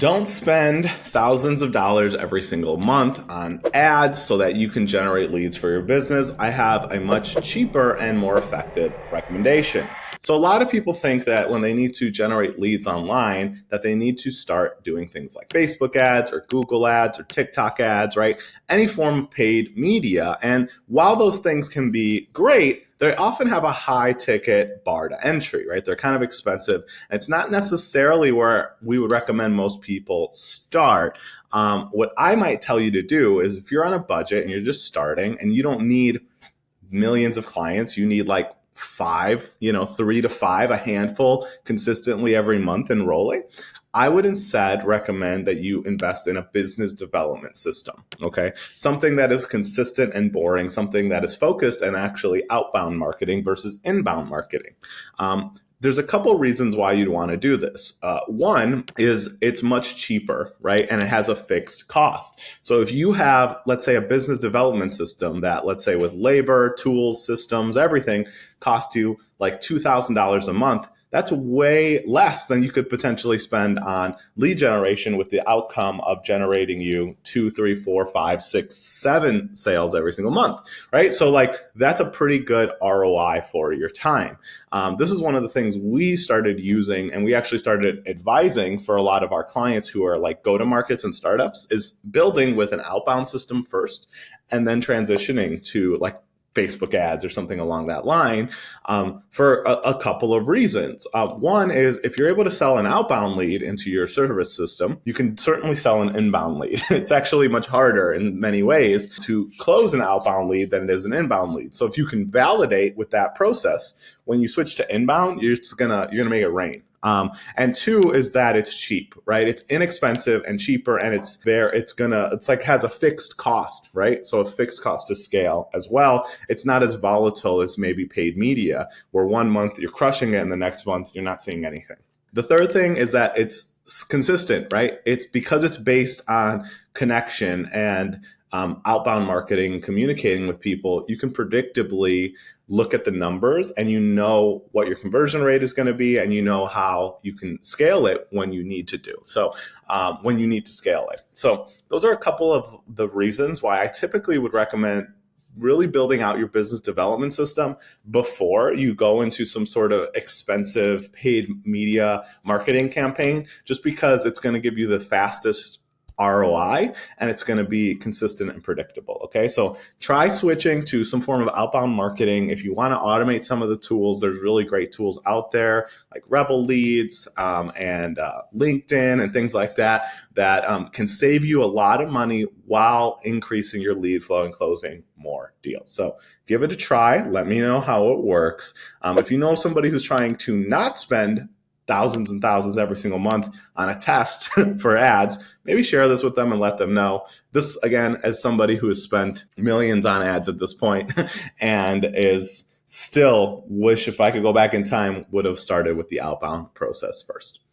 Don't spend thousands of dollars every single month on ads so that you can generate leads for your business. I have a much cheaper and more effective recommendation. So a lot of people think that when they need to generate leads online, that they need to start doing things like Facebook ads or Google ads or TikTok ads, right? Any form of paid media. And while those things can be great, they often have a high ticket bar to entry, right? They're kind of expensive. And it's not necessarily where we would recommend most people start. What I might tell you to do is if you're on a budget and you're just starting and you don't need millions of clients, you need like five, 3 to 5, a handful consistently every month enrolling. I would instead recommend that you invest in a business development system, okay? Something that is consistent and boring, something that is focused and actually outbound marketing versus inbound marketing. There's a couple reasons why you'd want to do this. One is it's much cheaper, right? And it has a fixed cost. So if you have, let's say, a business development system that, let's say, with labor, tools, systems, everything costs you like $2,000 a month, that's way less than you could potentially spend on lead generation with the outcome of generating you 2, 3, 4, 5, 6, 7 sales every single month, right? So like that's a pretty good ROI for your time. This is one of the things we started using, and we actually started advising for a lot of our clients who are like go-to-markets and startups, is building with an outbound system first and then transitioning to like Facebook ads or something along that line, for a couple of reasons. One is if you're able to sell an outbound lead into your service system, you can certainly sell an inbound lead. It's actually much harder in many ways to close an outbound lead than it is an inbound lead. So if you can validate with that process, when you switch to inbound, you're gonna make it rain. And two is that it's cheap, right? It's inexpensive and cheaper, and it's like has a fixed cost, right? So a fixed cost to scale as well. It's not as volatile as maybe paid media, where one month you're crushing it and the next month you're not seeing anything. The third thing is that it's consistent, right? It's because it's based on connection and outbound marketing, communicating with people, you can predictably look at the numbers and you know what your conversion rate is going to be, and you know how you can scale it when you need to do. So when you need to scale it. So those are a couple of the reasons why I typically would recommend really building out your business development system before you go into some sort of expensive paid media marketing campaign, just because it's going to give you the fastest ROI and it's going to be consistent and predictable. Okay. So try switching to some form of outbound marketing. If you want to automate some of the tools, there's really great tools out there like Rebel Leads and LinkedIn and things like that can save you a lot of money while increasing your lead flow and closing more deals. So give it a try. Let me know how it works. If you know somebody who's trying to not spend thousands and thousands every single month on a test for ads, maybe share this with them and let them know. This, again, as somebody who has spent millions on ads at this point and is still wish if I could go back in time, would have started with the outbound process first.